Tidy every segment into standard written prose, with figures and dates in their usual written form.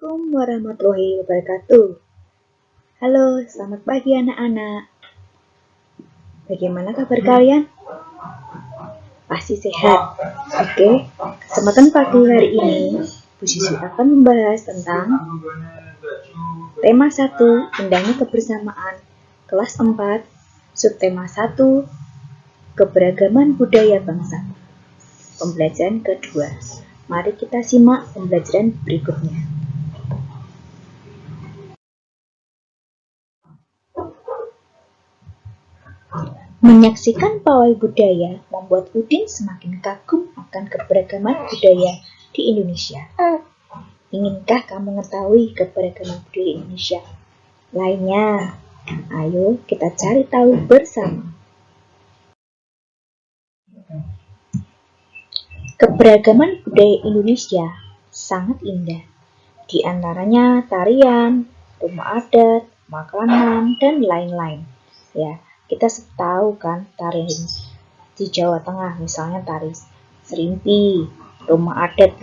Assalamualaikum warahmatullahi wabarakatuh. Halo, selamat pagi anak-anak. Bagaimana kabar kalian? Pasti sehat. Oke, kesempatan pagi hari ini Bu Sisi akan membahas tentang tema 1, indahnya kebersamaan, kelas 4, subtema 1, keberagaman budaya bangsa. Pembelajaran kedua. Mari kita simak pembelajaran berikutnya. Menyaksikan pawai budaya membuat Udin semakin kagum akan keberagaman budaya di Indonesia. Inginkah kamu mengetahui keberagaman budaya Indonesia lainnya? Ayo kita cari tahu bersama. Keberagaman budaya Indonesia sangat indah. Di antaranya tarian, rumah adat, makanan, dan lain-lain. Ya, kita tahu kan tarian di Jawa Tengah, misalnya tari serimpi, rumah adat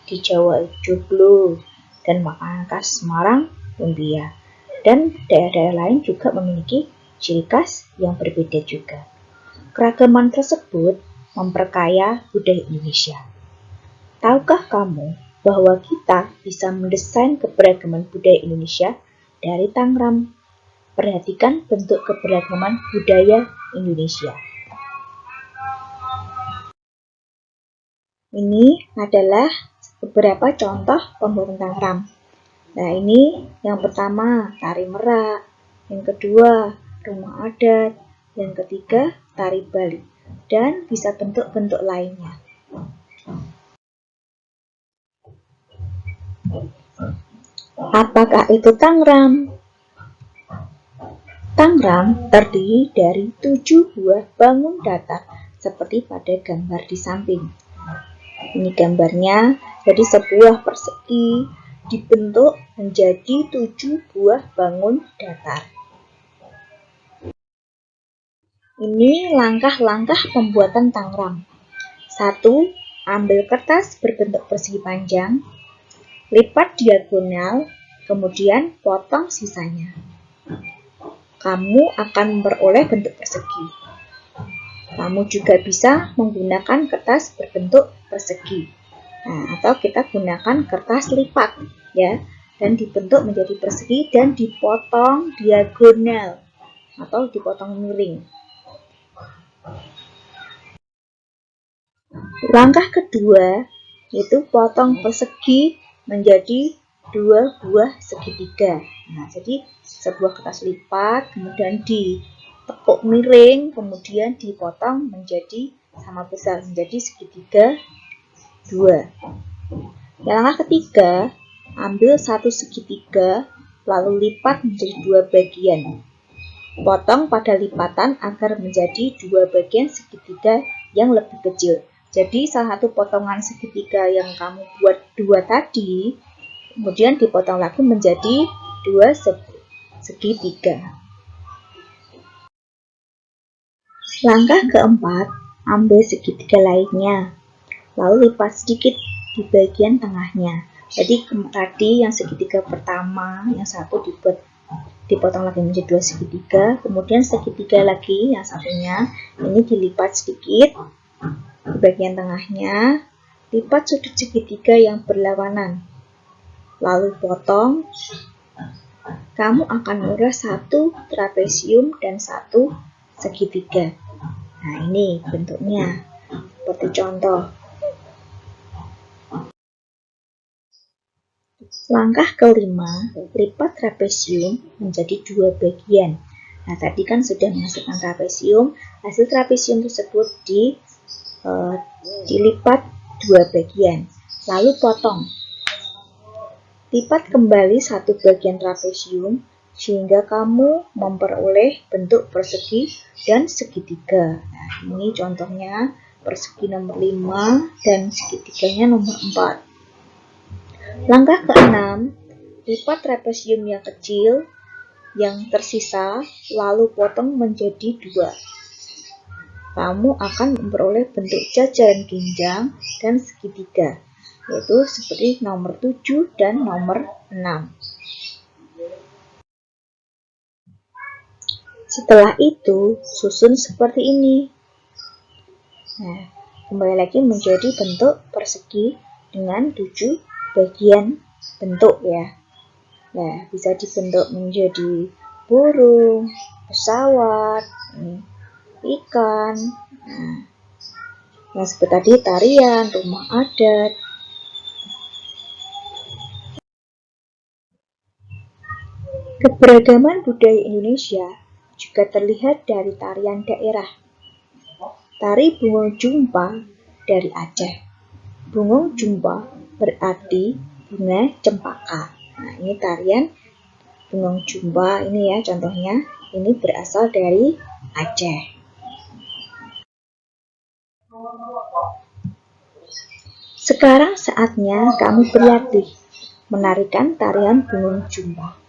di Jawa Joglo, dan makanan khas Semarang, lumpia. Dan daerah-daerah lain juga memiliki ciri khas yang berbeda juga. Keragaman tersebut memperkaya budaya Indonesia. Tahukah kamu bahwa kita bisa mendesain keberagaman budaya Indonesia dari Tangram? Perhatikan bentuk keberagaman budaya Indonesia. Ini adalah beberapa contoh pembuatan Tangram. Nah, ini yang pertama tari merak, yang kedua rumah adat, yang ketiga tari Bali, dan bisa bentuk-bentuk lainnya. Apakah itu Tangram? Tangram terdiri dari 7 buah bangun datar seperti pada gambar di samping. Ini gambarnya, jadi sebuah persegi dibentuk menjadi 7 buah bangun datar. Ini langkah-langkah pembuatan Tangram. 1. Ambil kertas berbentuk persegi panjang, lipat diagonal, kemudian potong sisanya. Kamu akan memperoleh bentuk persegi. Kamu juga bisa menggunakan kertas berbentuk persegi. Nah, atau kita gunakan kertas lipat, ya, dan dibentuk menjadi persegi dan dipotong diagonal atau dipotong miring. Langkah kedua yaitu potong persegi menjadi 2 buah segitiga. Nah, jadi sebuah kertas lipat, kemudian ditekuk miring, kemudian dipotong menjadi sama besar, menjadi segitiga 2. Yang langkah ketiga, ambil satu segitiga, lalu lipat menjadi 2 bagian. Potong pada lipatan agar menjadi 2 bagian segitiga yang lebih kecil. Jadi salah satu potongan segitiga yang kamu buat 2 tadi, kemudian dipotong lagi menjadi 2 segitiga. Langkah keempat, ambil segitiga lainnya, lalu lipat sedikit di bagian tengahnya. Jadi tadi yang segitiga pertama, yang satu dipotong lagi menjadi 2 segitiga, kemudian segitiga lagi yang satunya ini dilipat sedikit di bagian tengahnya, lipat sudut segitiga yang berlawanan, lalu potong. Kamu akan memperoleh 1 trapesium dan 1 segitiga. Nah, ini bentuknya seperti contoh. Langkah kelima, lipat trapesium menjadi 2 bagian. Nah, tadi kan sudah menghasilkan trapesium, hasil trapesium tersebut dilipat 2 bagian, lalu potong. Lipat kembali 1 bagian trapesium sehingga kamu memperoleh bentuk persegi dan segitiga. Nah, ini contohnya persegi nomor 5 dan segitiganya nomor 4. Langkah keenam, lipat trapesium yang kecil yang tersisa lalu potong menjadi 2. Kamu akan memperoleh bentuk jajaran ginjang dan segitiga. yaitu seperti nomor 7 dan nomor 6. Setelah itu, susun seperti ini. Nah, kembali lagi menjadi bentuk persegi dengan 7 bagian bentuk ya. Nah, bisa dibentuk menjadi burung, pesawat, ikan. Nah, seperti tadi tarian, rumah adat. Keberagaman budaya Indonesia juga terlihat dari tarian daerah. Tari Bungong Jumpa dari Aceh. Bungong Jumpa berarti bunga cempaka. Nah, ini tarian Bungong Jumpa ini ya contohnya. Ini berasal dari Aceh. Sekarang saatnya kamu berlatih menarikan tarian Bungong Jumpa.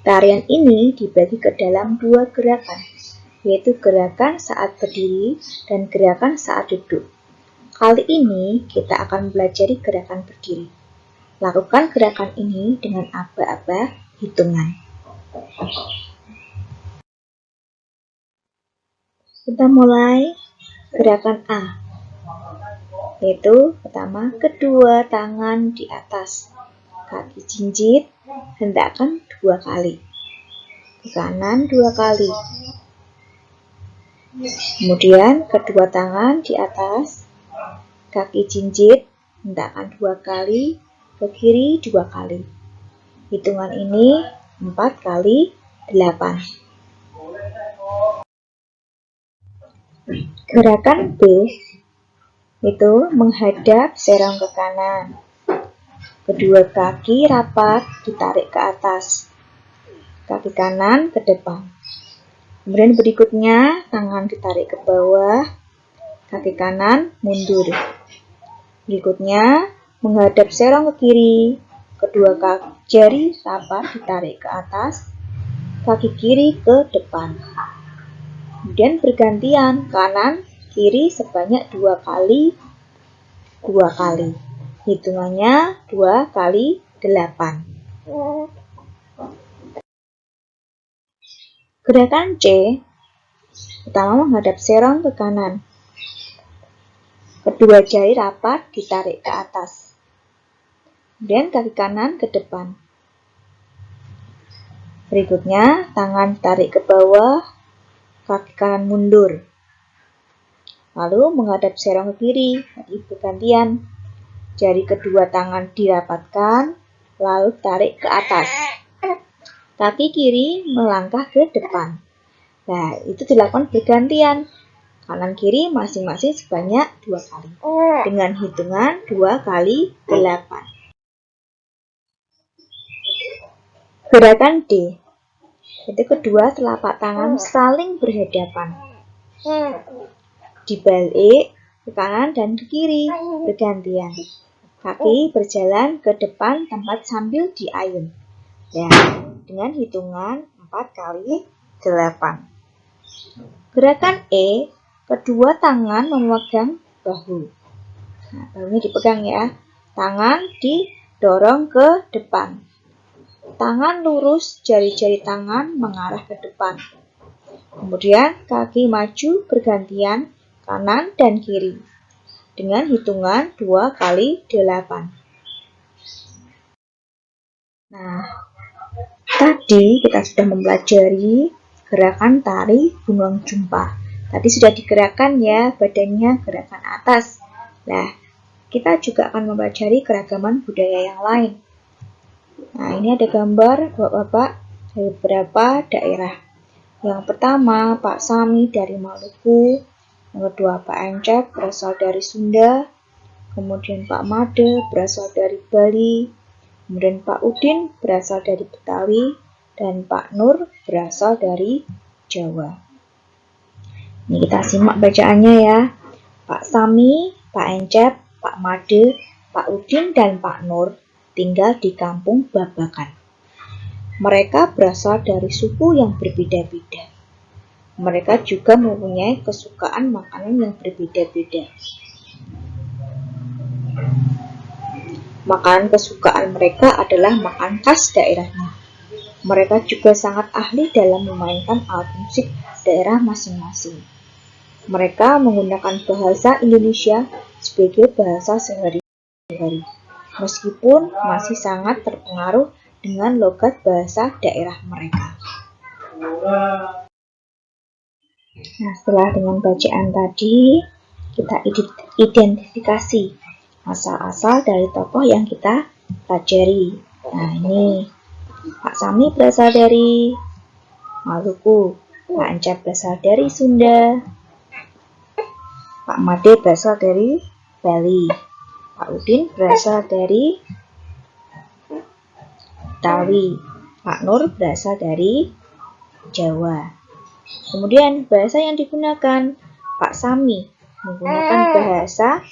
Tarian ini dibagi ke dalam 2 gerakan, yaitu gerakan saat berdiri dan gerakan saat duduk. Kali ini kita akan belajar gerakan berdiri. Lakukan gerakan ini dengan aba-aba hitungan. Kita mulai gerakan A, yaitu pertama kedua tangan di atas, kaki jinjit, hendakkan 2 kali, ke kanan 2 kali. Kemudian kedua tangan di atas, kaki jinjit, hendakkan 2 kali, ke kiri 2 kali. Hitungan ini 4 kali 8. Gerakan B itu menghadap serong ke kanan. Kedua kaki rapat ditarik ke atas. Kaki kanan ke depan. Kemudian berikutnya tangan ditarik ke bawah. Kaki kanan mundur. Berikutnya menghadap serong ke kiri. Kedua jari rapat ditarik ke atas. Kaki kiri ke depan. Kemudian bergantian kanan kiri sebanyak 2 kali 2 kali. Hitungannya 2 kali 8. Gerakan C, pertama menghadap serong ke kanan. Kedua jari rapat ditarik ke atas. Kemudian kaki kanan ke depan. Berikutnya tangan tarik ke bawah, kaki kanan mundur. Lalu menghadap serong ke kiri, jadi bergantian. Jari kedua tangan dirapatkan, lalu tarik ke atas. Kaki kiri melangkah ke depan. Nah, itu dilakukan bergantian. Kanan kiri masing-masing sebanyak 2 kali. Dengan hitungan 2 kali 8. Gerakan D, itu kedua telapak tangan saling berhadapan. Dibalik ke kanan dan ke kiri bergantian. Kaki berjalan ke depan tempat sambil diayun. Ya, dengan hitungan 4 kali 8. Gerakan E, kedua tangan memegang bahu. Nah, bahunya dipegang ya. Tangan didorong ke depan. Tangan lurus, jari-jari tangan mengarah ke depan. Kemudian kaki maju bergantian kanan dan kiri. Dengan hitungan 2 kali 8. Nah, tadi kita sudah mempelajari gerakan tari Bungong Jumpa. Tadi sudah digerakkan ya badannya, gerakan atas. Nah, kita juga akan mempelajari keragaman budaya yang lain. Nah, ini ada gambar bapak-bapak dari beberapa daerah. Yang pertama, Pak Sami dari Maluku. Yang kedua, Pak Encep berasal dari Sunda. Kemudian Pak Made berasal dari Bali. Kemudian Pak Udin berasal dari Betawi. Dan Pak Nur berasal dari Jawa. Ini kita simak bacaannya ya. Pak Sami, Pak Encep, Pak Made, Pak Udin, dan Pak Nur tinggal di kampung Babakan. Mereka berasal dari suku yang berbeda-beda. Mereka juga mempunyai kesukaan makanan yang berbeda-beda. Makanan kesukaan mereka adalah makanan khas daerahnya. Mereka juga sangat ahli dalam memainkan alat musik daerah masing-masing. Mereka menggunakan bahasa Indonesia sebagai bahasa sehari-hari, meskipun masih sangat terpengaruh dengan logat bahasa daerah mereka. Nah, setelah dengan bacaan tadi, kita identifikasi asal-asal dari tokoh yang kita pelajari. Nah, ini Pak Sami berasal dari Maluku, Pak Encep berasal dari Sunda, Pak Made berasal dari Bali, Pak Udin berasal dari Betawi, Pak Nur berasal dari Jawa. Kemudian bahasa yang digunakan, Pak Sami menggunakan bahasa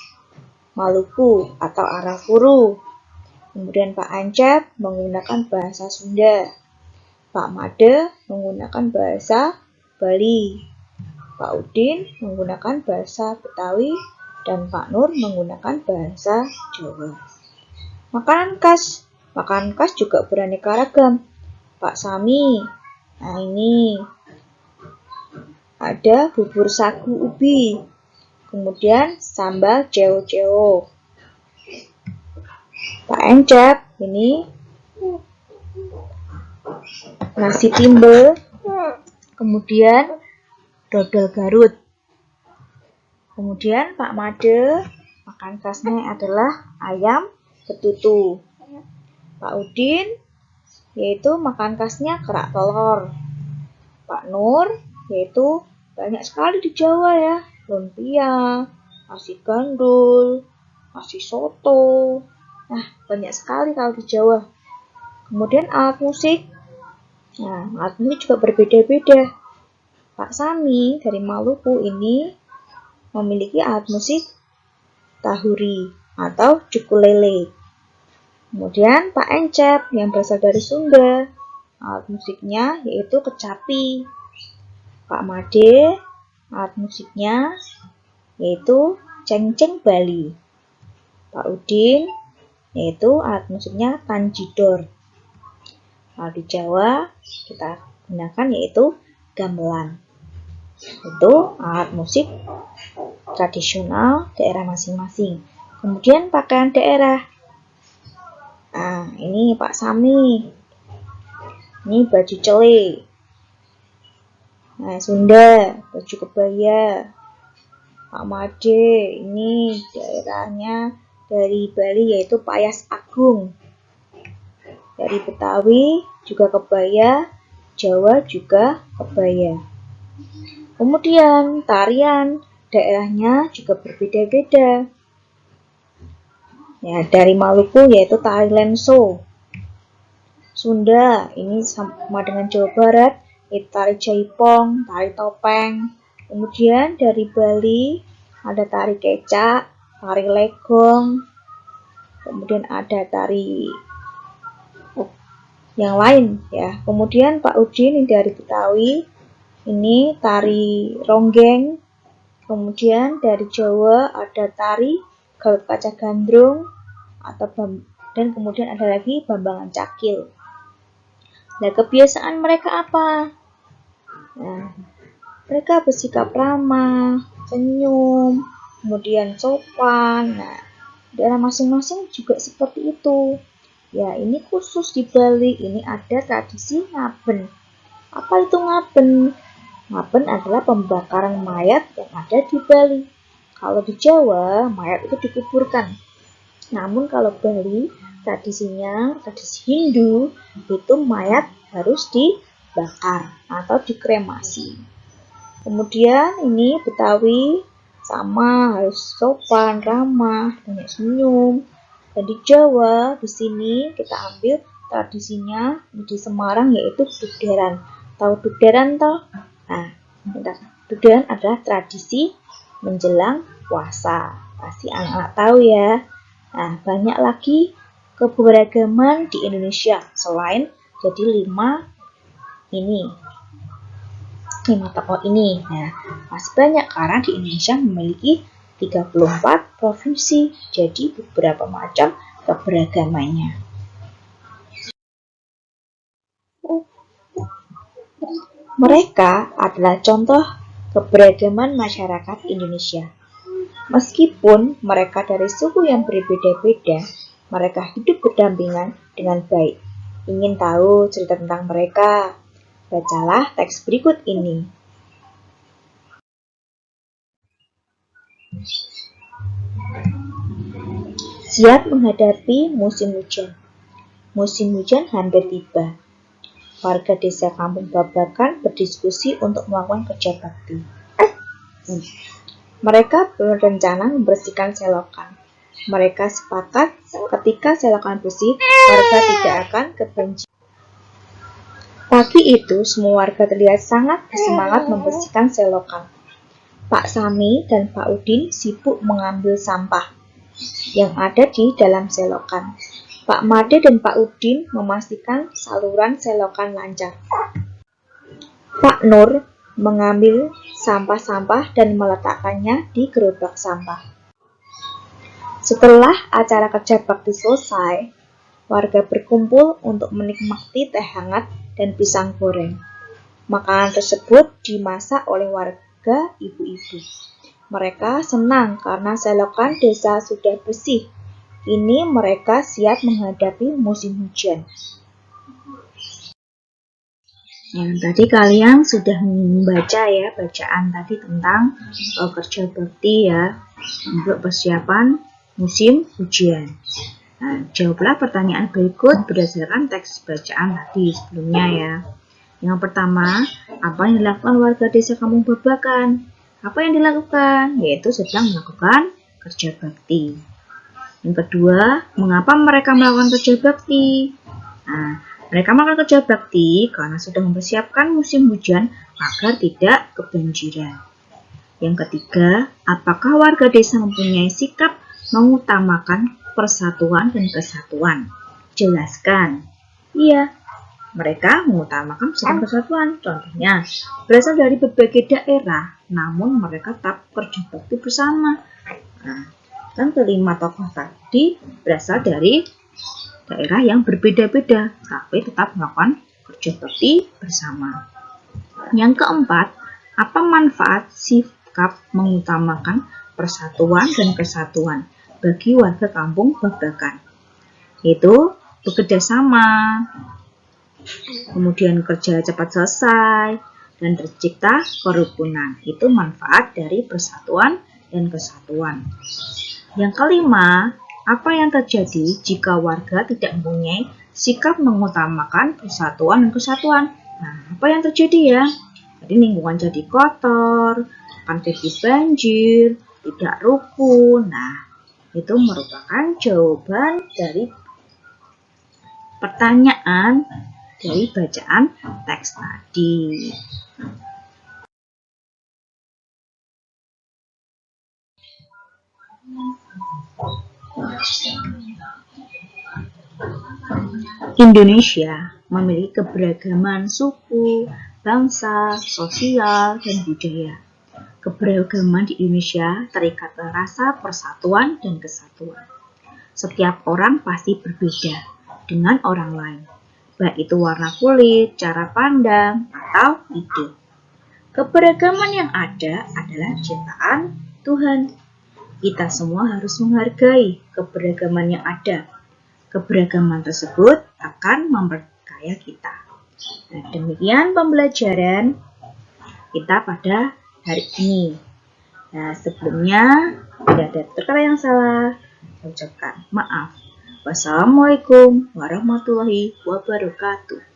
Maluku atau Arafuru. Kemudian Pak Encep menggunakan bahasa Sunda. Pak Made menggunakan bahasa Bali. Pak Udin menggunakan bahasa Betawi dan Pak Nur menggunakan bahasa Jawa. Makanan khas juga beraneka ragam. Pak Sami, nah ini ada bubur sagu ubi, kemudian sambal ceo-ceo. Pak Encep, ini nasi timbel, kemudian dodol Garut. Kemudian Pak Made, makan khasnya adalah ayam betutu. Pak Udin, yaitu makan khasnya kerak telur. Pak Nur, yaitu banyak sekali di Jawa ya, lumpia, nasi gandul, nasi soto. Nah, banyak sekali kalau di Jawa. Kemudian alat musik. Nah, alat musik juga berbeda-beda. Pak Sami dari Maluku ini memiliki alat musik tahuri atau ukulele. Kemudian Pak Encep yang berasal dari Sunda, alat musiknya yaitu kecapi. Pak Made, alat musiknya yaitu cengceng Bali. Pak Udin, yaitu alat musiknya tanjidor. Kalau di Jawa kita gunakan yaitu gamelan. Itu alat musik tradisional daerah masing-masing. Kemudian pakaian daerah. Nah, ini Pak Sami. Ini baju cele. Nah, Sunda, baju kebaya. Pak Made, ini daerahnya dari Bali yaitu Payas Agung. Dari Betawi juga kebaya, Jawa juga kebaya. Kemudian tarian daerahnya juga berbeda-beda. Ya, dari Maluku yaitu tari lenso. Sunda ini sama dengan Jawa Barat, yaitu tari jaipong, tari topeng. Kemudian dari Bali ada tari kecak, tari legong. Kemudian ada tari yang lain ya. Kemudian Pak Udin ini dari Betawi, ini tari ronggeng. Kemudian dari Jawa ada tari Gatot Kaca Gandrung dan kemudian ada lagi Bambangan Cakil. Nah, kebiasaan mereka apa? Nah, mereka bersikap ramah, senyum, kemudian sopan. Nah, daerah masing-masing juga seperti itu. Ya, ini khusus di Bali, ini ada tradisi ngaben. Apa itu ngaben? Ngaben adalah pembakaran mayat yang ada di Bali. Kalau di Jawa, mayat itu dikuburkan. Namun kalau Bali, tradisi Hindu, itu mayat harus dibakar atau dikremasi. Kemudian ini Betawi, sama harus sopan, ramah, banyak senyum. Dan di Jawa, di sini kita ambil tradisinya di Semarang yaitu dugderan. Tahu dugderan toh? Nah, dugderan adalah tradisi menjelang puasa. Pasti anak-anak tahu ya. Nah, banyak lagi keberagaman di Indonesia selain jadi 5 tokoh ini. Nah, masih banyak karena di Indonesia memiliki 34 provinsi, jadi beberapa macam keberagamannya. Mereka adalah contoh keberagaman masyarakat Indonesia. Meskipun mereka dari suku yang berbeda-beda, mereka hidup berdampingan dengan baik. Ingin tahu cerita tentang mereka? Bacalah teks berikut ini. Siap menghadapi musim hujan. Musim hujan hampir tiba. Warga desa Kampung Babakan berdiskusi untuk melakukan kerja bakti. Mereka berencana membersihkan selokan. Mereka sepakat ketika selokan bersih, warga tidak akan kebanjiran. Pagi itu, semua warga terlihat sangat bersemangat membersihkan selokan. Pak Sami dan Pak Udin sibuk mengambil sampah yang ada di dalam selokan. Pak Made dan Pak Udin memastikan saluran selokan lancar. Pak Nur mengambil sampah-sampah dan meletakkannya di gerobak sampah. Setelah acara kerja bakti selesai, warga berkumpul untuk menikmati teh hangat dan pisang goreng. Makanan tersebut dimasak oleh warga ibu-ibu. Mereka senang karena selokan desa sudah bersih. Ini mereka siap menghadapi musim hujan. Tadi kalian sudah membaca ya bacaan tadi tentang kerja bakti ya untuk persiapan musim hujan. Nah, jawablah pertanyaan berikut berdasarkan teks bacaan tadi sebelumnya ya. Yang pertama, apa yang dilakukan warga desa Kampung Babakan? Apa yang dilakukan? Yaitu sedang melakukan kerja bakti. Yang kedua, mengapa mereka melakukan kerja bakti? Nah, mereka melakukan kerja bakti karena sudah mempersiapkan musim hujan agar tidak kebanjiran. Yang ketiga, apakah warga desa mempunyai sikap mengutamakan persatuan dan kesatuan? Jelaskan. Iya, mereka mengutamakan persatuan dan kesatuan. Contohnya, berasal dari berbagai daerah, namun mereka tetap kerja bakti bersama. Nah, dan kelima tokoh tadi berasal dari daerah yang berbeda-beda, tapi tetap melakukan kerja bakti bersama. Yang keempat, apa manfaat sikap mengutamakan persatuan dan kesatuan bagi warga Kampung Babakan? Yaitu bekerja sama, kemudian kerja cepat selesai, dan tercipta kerukunan. Itu manfaat dari persatuan dan kesatuan. Yang kelima, apa yang terjadi jika warga tidak mempunyai sikap mengutamakan persatuan dan kesatuan? Nah, apa yang terjadi ya? Jadi lingkungan jadi kotor, akan terjadi banjir, tidak rukun. Nah, itu merupakan jawaban dari pertanyaan dari bacaan teks tadi. Indonesia memiliki keberagaman suku, bangsa, sosial, dan budaya. Keberagaman di Indonesia terikat rasa persatuan dan kesatuan. Setiap orang pasti berbeda dengan orang lain, baik itu warna kulit, cara pandang, atau ide. Keberagaman yang ada adalah ciptaan Tuhan. Kita semua harus menghargai keberagaman yang ada. Keberagaman tersebut akan memperkaya kita. Nah, demikian pembelajaran kita pada hari ini. Nah, sebelumnya tidak ada kata yang salah, saya ucapkan maaf. Wassalamualaikum warahmatullahi wabarakatuh.